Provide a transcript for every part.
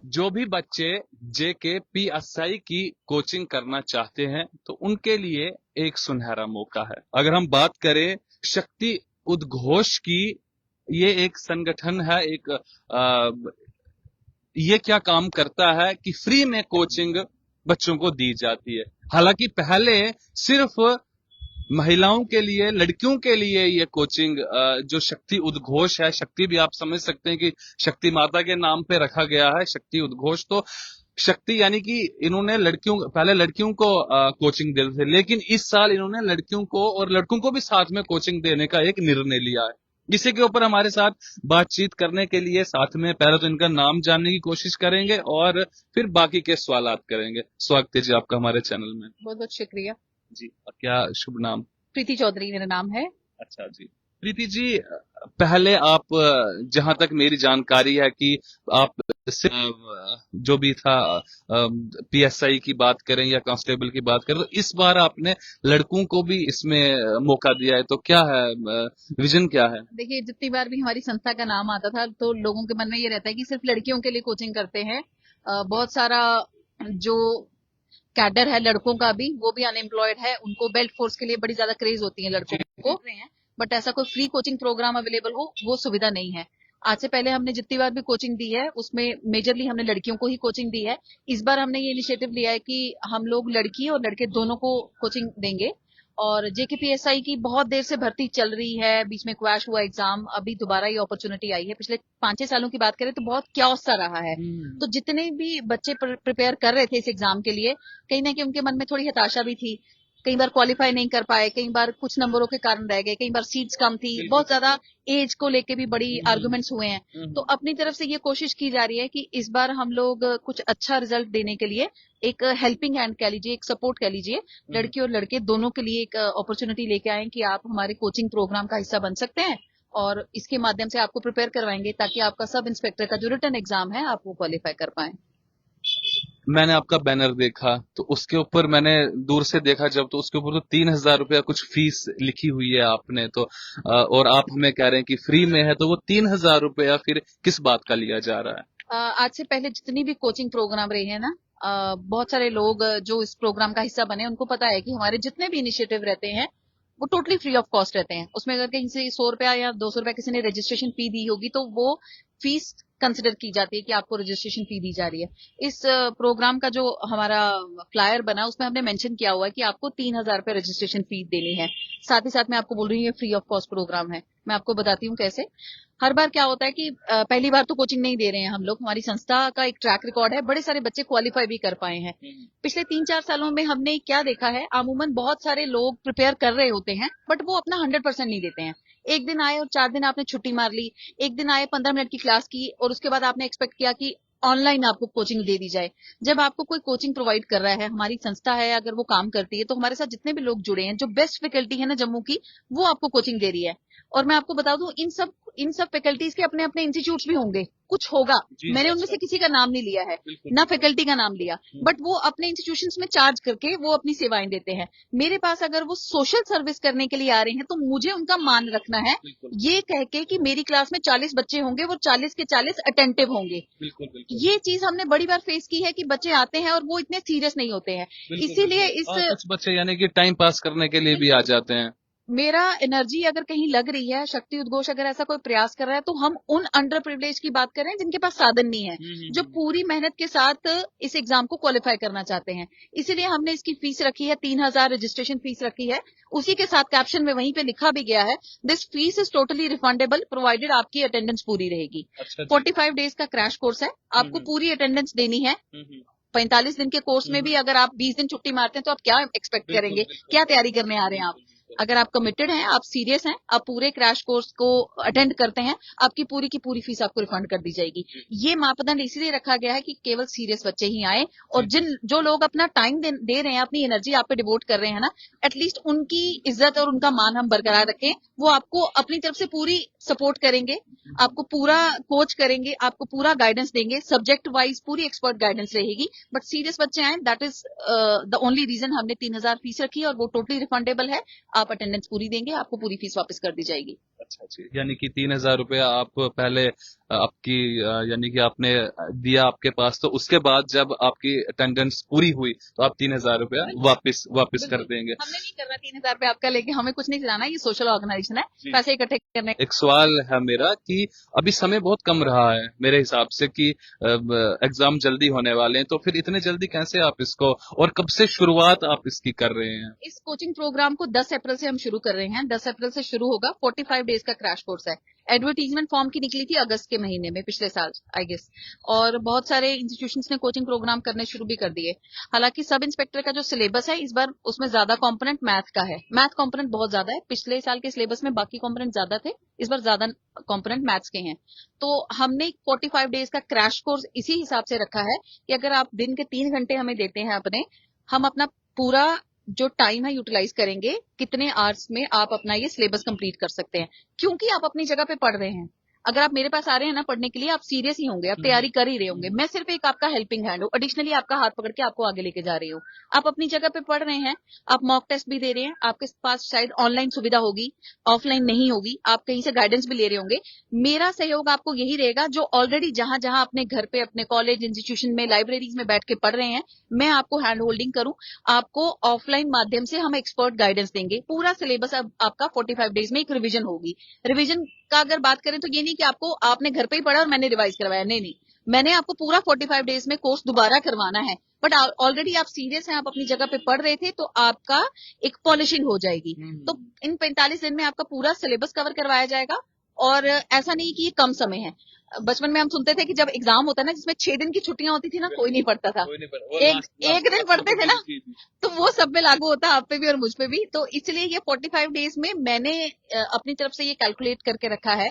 जो भी बच्चे JKPSI की कोचिंग करना चाहते हैं तो उनके लिए एक सुनहरा मौका है। अगर हम बात करें शक्ति उद्घोष की, ये एक संगठन है, ये क्या काम करता है कि फ्री में कोचिंग बच्चों को दी जाती है। हालांकि पहले सिर्फ महिलाओं के लिए, लड़कियों के लिए ये कोचिंग, जो शक्ति उद्घोष है, शक्ति भी आप समझ सकते हैं कि शक्ति माता के नाम पे रखा गया है शक्ति उद्घोष। तो शक्ति यानी कि इन्होंने पहले लड़कियों को कोचिंग देते थे, लेकिन इस साल इन्होंने लड़कियों को और लड़कों को भी साथ में कोचिंग देने का एक निर्णय लिया है। इसी के ऊपर हमारे साथ बातचीत करने के लिए साथ में पहले तो इनका नाम जानने की कोशिश करेंगे और फिर बाकी के सवालात करेंगे। स्वागत है जी आपका हमारे चैनल में। बहुत बहुत शुक्रिया जी। क्या शुभ नाम? प्रीति चौधरी मेरा नाम है। अच्छा जी। प्रीति जी, पहले आप, जहां तक मेरी जानकारी है कि आप जो भी था PSI की बात करें या कांस्टेबल की बात करें, तो इस बार आपने लड़कों को भी इसमें मौका दिया है, तो क्या है विजन, क्या है? देखिए, जितनी बार भी हमारी संस्था का नाम आता था तो लोगों के मन में ये रहता है कि सिर्फ लड़कियों के लिए कोचिंग करते हैं। बहुत सारा जो कैडर है लड़कों का भी, वो भी अनएम्प्लॉयड है, उनको बेल्ट फोर्स के लिए बड़ी ज्यादा क्रेज होती है लड़कों को, बट ऐसा कोई फ्री कोचिंग प्रोग्राम अवेलेबल हो वो सुविधा नहीं है। आज से पहले हमने जितनी बार भी कोचिंग दी है उसमें मेजरली हमने लड़कियों को ही कोचिंग दी है। इस बार हमने ये इनिशिएटिव लिया है कि हम लोग लड़की और लड़के दोनों को कोचिंग देंगे। और JKPSI की बहुत देर से भर्ती चल रही है, बीच में क्रैश हुआ एग्जाम, अभी दोबारा ये अपॉर्चुनिटी आई है। पिछले 5-6 सालों की बात करें तो बहुत क्याओस सा रहा है। तो जितने भी बच्चे प्रिपेयर कर रहे थे इस एग्जाम के लिए, कहीं ना कहीं उनके मन में थोड़ी हताशा भी थी। कई बार क्वालिफाई नहीं कर पाए, कई बार कुछ नंबरों के कारण रह गए, कई बार सीट्स कम थी, बहुत ज्यादा एज को लेके भी बड़ी आर्गुमेंट्स हुए हैं। तो अपनी तरफ से ये कोशिश की जा रही है कि इस बार हम लोग कुछ अच्छा रिजल्ट देने के लिए एक हेल्पिंग हैंड कह लीजिए, एक सपोर्ट कह लीजिए, लड़की और लड़के दोनों के लिए एक अपॉर्चुनिटी लेके आए कि आप हमारे कोचिंग प्रोग्राम का हिस्सा बन सकते हैं और इसके माध्यम से आपको प्रिपेयर करवाएंगे ताकि आपका सब इंस्पेक्टर का जो रिटन एग्जाम है आप वो क्वालिफाई कर पाए। मैंने आपका बैनर देखा तो उसके ऊपर, मैंने दूर से देखा जब, तो उसके ऊपर तो 3,000 रुपया कुछ फीस लिखी हुई है आपने, तो और आप हमें कह रहे हैं कि फ्री में है, तो वो 3,000 रुपया फिर किस बात का लिया जा रहा है? आज से पहले जितनी भी कोचिंग प्रोग्राम रहे हैं ना, बहुत सारे लोग जो इस प्रोग्राम का हिस्सा बने उनको पता है कि हमारे जितने भी इनिशिएटिव रहते हैं वो टोटली फ्री ऑफ कॉस्ट रहते हैं। उसमें अगर कहीं से 100 रुपया या 200 रुपया किसी ने रजिस्ट्रेशन फी दी होगी तो वो फीस कंसिडर की जाती है कि आपको रजिस्ट्रेशन फी दी जा रही है। इस प्रोग्राम का जो हमारा फ्लायर बना उसमें हमने मेंशन किया हुआ है कि आपको 3,000 रुपये रजिस्ट्रेशन फी देनी है। साथ ही साथ मैं आपको बोल रही हूँ ये फ्री ऑफ कॉस्ट प्रोग्राम है। मैं आपको बताती हूँ कैसे। हर बार क्या होता है कि पहली बार तो कोचिंग नहीं दे रहे हैं हम लोग, हमारी संस्था का एक ट्रैक रिकॉर्ड है, बड़े सारे बच्चे क्वालिफाई भी कर पाए हैं। पिछले 3-4 सालों में हमने क्या देखा है, अमूमन बहुत सारे लोग प्रिपेयर कर रहे होते हैं बट वो अपना 100% नहीं देते हैं। एक दिन आए और 4 दिन आपने छुट्टी मार ली, एक दिन आए 15 मिनट की क्लास की और उसके बाद आपने एक्सपेक्ट किया कि ऑनलाइन आपको कोचिंग दे दी जाए। जब आपको कोई कोचिंग प्रोवाइड कर रहा है, हमारी संस्था है अगर वो काम करती है, तो हमारे साथ जितने भी लोग जुड़े हैं, जो बेस्ट फैकल्टी है ना जम्मू की, वो आपको कोचिंग दे रही है। और मैं आपको बता दूं, इन सब फैकल्टीज के अपने अपने इंस्टीट्यूट्स भी होंगे, कुछ होगा, मैंने उनमें से किसी का नाम नहीं लिया है, ना फैकल्टी का नाम लिया, बट वो अपने इंस्टीट्यूशंस में चार्ज करके वो अपनी सेवाएं देते हैं। मेरे पास अगर वो सोशल सर्विस करने के लिए आ रहे हैं तो मुझे उनका मान रखना है, ये कह के कि मेरी क्लास में 40 बच्चे होंगे, वो 40 के 40 अटेंटिव होंगे। ये चीज हमने बड़ी बार फेस की है कि बच्चे आते हैं और वो इतने सीरियस नहीं होते हैं। इसीलिए कुछ बच्चे यानी कि टाइम पास करने के लिए भी आ जाते हैं। मेरा एनर्जी अगर कहीं लग रही है, शक्ति उद्घोष अगर ऐसा कोई प्रयास कर रहा है, तो हम उन अंडर प्रिविलेज की बात करें जिनके पास साधन नहीं है, जो पूरी मेहनत के साथ इस एग्जाम को क्वालिफाई करना चाहते हैं। इसीलिए हमने इसकी फीस रखी है 3,000 रजिस्ट्रेशन फीस रखी है। उसी के साथ कैप्शन में वहीं पे लिखा भी गया है, this fees is totally refundable provided आपकी अटेंडेंस पूरी रहेगी। 45 डेज का क्रैश कोर्स है, आपको पूरी अटेंडेंस देनी है। 45 दिन के कोर्स में भी अगर आप 20 दिन छुट्टी मारते हैं तो आप क्या एक्सपेक्ट करेंगे, क्या तैयारी करने आ रहे हैं आप? अगर आप कमिटेड हैं, आप सीरियस हैं, आप पूरे क्रैश कोर्स को अटेंड करते हैं, आपकी पूरी की पूरी फीस आपको रिफंड कर दी जाएगी। ये मापदंड इसीलिए रखा गया है कि केवल सीरियस बच्चे ही आए, और जो लोग अपना टाइम दे रहे हैं, अपनी एनर्जी आप पे डिवोट कर रहे हैं ना, एटलीस्ट उनकी इज्जत और उनका मान हम बरकरार रखें। वो आपको अपनी तरफ से पूरी सपोर्ट करेंगे, आपको पूरा कोच करेंगे, आपको पूरा गाइडेंस देंगे, सब्जेक्ट वाइज पूरी एक्सपर्ट गाइडेंस रहेगी। बट सीरियस बच्चे आए, that is the only reason हमने 3,000 फीस रखी है और वो टोटली रिफंडेबल है। आप आप अटेंडेंस पूरी देंगे, आपको पूरी फीस वापस कर दी जाएगी। अच्छा जी, यानी कि 3,000 रुपया आप पहले आपकी यानी कि आपने दिया आपके पास, तो उसके बाद जब आपकी अटेंडेंस पूरी हुई तो आप 3,000 रुपया वापस वापस कर देंगे। हमने नहीं करना 3,000 रुपये आपका लेके, हमें कुछ नहीं चलाना, ये सोशल ऑर्गेनाइजेशन है, पैसे इकट्ठे करने। एक सवाल है मेरा कि अभी समय बहुत कम रहा है मेरे हिसाब से कि एग्जाम जल्दी होने वाले हैं, तो फिर इतने जल्दी कैसे आप इसको, और कब से शुरुआत आप इसकी कर रहे हैं? इस कोचिंग प्रोग्राम को 10 अप्रैल से हम शुरू कर रहे हैं। 10 अप्रैल से शुरू होगा, 45 डेज का क्रैश कोर्स है। एडवर्टीजमेंट फॉर्म की निकली थी अगस्त के महीने में पिछले साल आई गेस, और बहुत सारे इंस्टीट्यूशंस ने कोचिंग प्रोग्राम करने शुरू भी कर दिए। हालांकि सब इंस्पेक्टर का जो सिलेबस है इस बार उसमें ज्यादा कंपोनेंट मैथ का है, मैथ कंपोनेंट बहुत ज्यादा है। पिछले साल के सिलेबस में बाकी कंपोनेंट ज्यादा थे, इस बार ज्यादा कंपोनेंट मैथ्स के हैं। तो हमने 45 डेज का क्रैश कोर्स इसी हिसाब से रखा है कि अगर आप दिन के 3 घंटे हमें देते हैं अपने, हम अपना पूरा जो टाइम है यूटिलाइज करेंगे, कितने आवर्स में आप अपना ये सिलेबस कंप्लीट कर सकते हैं। क्योंकि आप अपनी जगह पे पढ़ रहे हैं, अगर आप मेरे पास आ रहे हैं ना पढ़ने के लिए, आप सीरियस ही होंगे, आप तैयारी कर ही रहे होंगे। मैं सिर्फ एक आपका हेल्पिंग हैंड हूँ, एडिशनली आपका हाथ पकड़ के आपको आगे लेके जा रही हूँ। आप अपनी जगह पे पढ़ रहे हैं, आप मॉक टेस्ट भी दे रहे हैं, आपके पास शायद ऑनलाइन सुविधा होगी, ऑफलाइन नहीं होगी, आप कहीं से गाइडेंस भी ले रहे होंगे। मेरा सहयोग आपको यही रहेगा, जो ऑलरेडी जहां जहां अपने घर पे, अपने कॉलेज, इंस्टीट्यूशन में, लाइब्रेरीज में बैठ के पढ़ रहे हैं, मैं आपको हैंड होल्डिंग करूं, आपको ऑफलाइन माध्यम से हम एक्सपर्ट गाइडेंस देंगे। पूरा सिलेबस अब आपका 45 डेज में एक रिवीजन होगी। रिवीजन का अगर बात करें तो ये नहीं कि आपको आपने घर पे ही पढ़ा और मैंने रिवाइज करवाया, नहीं नहीं, मैंने आपको पूरा 45 डेज में कोर्स दोबारा करवाना है। बट ऑलरेडी आप सीरियस हैं, आप अपनी जगह पे पढ़ रहे थे, तो आपका एक पॉलिशिंग हो जाएगी। तो इन 45 दिन में आपका पूरा सिलेबस कवर करवाया जाएगा। और ऐसा नहीं कि ये कम समय है। बचपन में हम सुनते थे कि जब एग्जाम होता है ना, जिसमें 6 दिन की छुट्टियां होती थी ना, कोई नहीं पढ़ता था, एक दिन पढ़ते थे ना, तो वो सब पे लागू होता है, आप पे भी और मुझ पे भी। तो इसलिए ये 45 डेज में मैंने अपनी तरफ से ये कैलकुलेट करके रखा है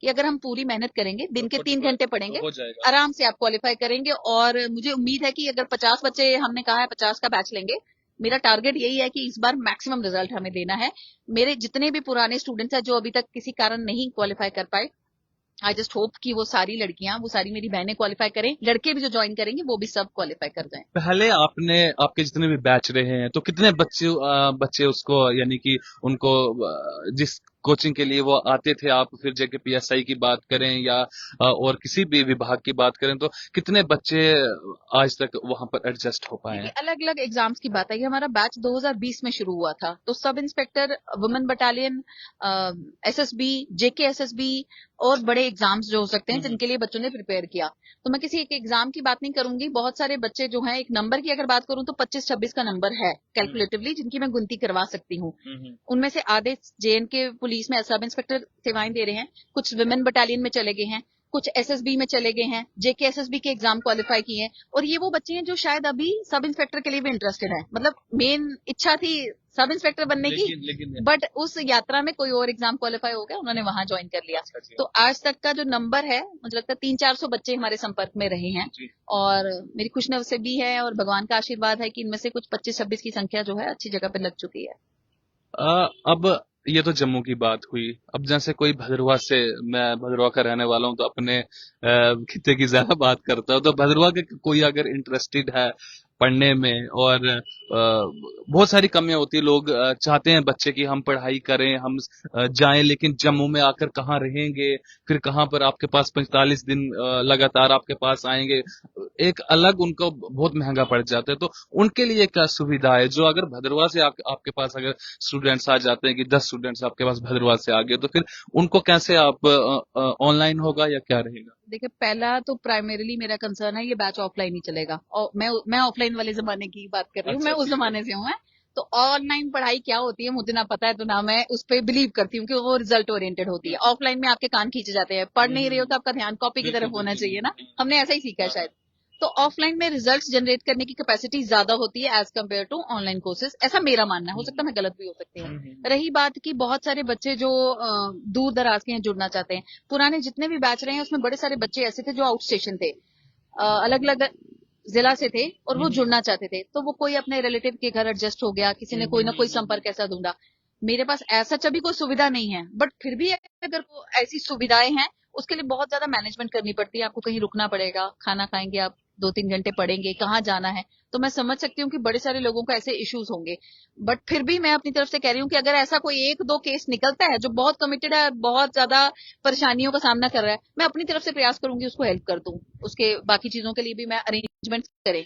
कि अगर हम पूरी मेहनत करेंगे, दिन के 3 घंटे पढ़ेंगे, आराम से आप क्वालिफाई करेंगे। और मुझे उम्मीद है कि अगर 50 बच्चे, हमने कहा है 50 का बैच लेंगे, मेरा टारगेट यही है कि इस बार मैक्सिमम रिजल्ट हमें देना है। मेरे जितने भी पुराने स्टूडेंट्स हैं जो अभी तक किसी कारण नहीं क्वालिफाई कर पाए, आई जस्ट होप कि वो सारी लड़कियां, वो सारी मेरी बहनें क्वालिफाई करें, लड़के भी जो ज्वाइन करेंगे वो भी सब क्वालिफाई कर जाएं। पहले आपके जितने भी बैच रहे हैं, तो कितने बच्चे उसको, यानी कि उनको जिस कोचिंग के लिए वो आते थे, आप फिर JKPSI की बात करें या और किसी भी विभाग की बात करें, तो कितने बच्चे आज तक वहां पर एडजस्ट हो पाए हैं? अलग अलग एग्जाम्स की बात है। हमारा बैच 2020 में शुरू हुआ था, तो sub inspector, women battalion, SSB, JKSSB और बड़े एग्जाम्स जो हो सकते हैं जिनके लिए बच्चों ने प्रिपेयर किया। तो मैं किसी एक एग्जाम की बात नहीं करूंगी, बहुत सारे बच्चे जो हैं, एक नंबर की अगर बात करूं तो 25-26 का नंबर है कैलकुलेटिवली, जिनकी मैं गिनती करवा सकती हूँ। उनमें से आधे JNK पुलिस में सब इंस्पेक्टर सेवाएं दे रहे हैं, कुछ विमेन बटालियन में चले गए हैं, कुछ SSB में चले गए हैं, JKSSB के एग्जाम क्वालिफाई किए हैं। और ये वो बच्चे हैं जो शायद अभी सब इंस्पेक्टर के लिए भी इंटरेस्टेड है, मतलब मेन इच्छा थी सब इंस्पेक्टर बनने की, बट उस यात्रा में कोई और एग्जाम क्वालिफाई हो गया, उन्होंने वहां ज्वाइन कर लिया। तो आज तक का जो नंबर है, मुझे लगता है 300-400 बच्चे हमारे संपर्क में रहे हैं। और मेरी खुशनसीबी है और भगवान का आशीर्वाद है कि इनमें से कुछ 25-26 की संख्या जो है अच्छी जगह पे लग चुकी है। अब ये तो जम्मू की बात हुई। अब जैसे कोई भद्रवाह से, मैं भद्रवाह का रहने वाला हूँ, तो अपने खिते की ज्यादा बात करता हूँ, तो भद्रवाह के कोई अगर इंटरेस्टेड है पढ़ने में, और बहुत सारी कमियां होती है, लोग चाहते हैं बच्चे की हम पढ़ाई करें, हम जाएं, लेकिन जम्मू में आकर कहाँ रहेंगे, फिर कहाँ पर आपके पास 45 दिन लगातार आपके पास आएंगे, एक अलग उनको बहुत महंगा पड़ जाता है। तो उनके लिए क्या सुविधा है, जो अगर भद्रवाह से आपके पास अगर स्टूडेंट्स आ जाते हैं कि 10 स्टूडेंट्स आपके पास भद्रवाह से आ गए, तो फिर उनको कैसे आप ऑनलाइन होगा या क्या रहेगा? देखिए, पहला तो प्राइमरीली मेरा कंसर्न है ये बैच ऑफलाइन ही चलेगा, और मैं ऑफलाइन वाले जमाने की बात कर रही हूँ। मैं उस जमाने से हूँ। तो ऑनलाइन पढ़ाई क्या होती है मुझे ना पता है, तो ना मैं उस पर बिलीव करती हूँ कि वो रिजल्ट ओरिएंटेड होती है। ऑफलाइन में आपके कान खींचे जाते हैं, पढ़ नहीं रहे हो तो आपका ध्यान कॉपी की तरफ होना चाहिए ना, हमने ऐसा ही सीखा है शायद। तो ऑफलाइन में रिजल्ट्स जनरेट करने की कैपेसिटी ज्यादा होती है as compare to online courses, ऐसा मेरा मानना है, हो सकता है मैं गलत भी हो सकती हूँ। रही बात की बहुत सारे बच्चे जो दूर दराज के हैं, जुड़ना चाहते हैं, पुराने जितने भी बैच रहे हैं उसमें बड़े सारे बच्चे ऐसे थे जो आउट स्टेशन थे, अलग अलग जिला से थे, और वो जुड़ना चाहते थे। तो वो कोई अपने रिलेटिव के घर एडजस्ट हो गया, किसी ने कोई ना कोई संपर्क ऐसा ढूंढा। मेरे पास ऐसा अभी कोई सुविधा नहीं है, बट फिर भी अगर ऐसी सुविधाएं हैं, उसके लिए बहुत ज्यादा मैनेजमेंट करनी पड़ती है। आपको कहीं रुकना पड़ेगा, खाना खाएंगे आप 2-3 घंटे पढ़ेंगे, कहाँ जाना है। तो मैं समझ सकती हूँ कि बड़े सारे लोगों को ऐसे इश्यूज होंगे, बट फिर भी मैं अपनी तरफ से कह रही हूँ कि अगर ऐसा कोई 1-2 केस निकलता है जो बहुत कमिटेड है, बहुत ज्यादा परेशानियों का सामना कर रहा है, मैं अपनी तरफ से प्रयास करूंगी उसको हेल्प कर दूं, उसके बाकी चीजों के लिए भी मैं अरेंजमेंट करें।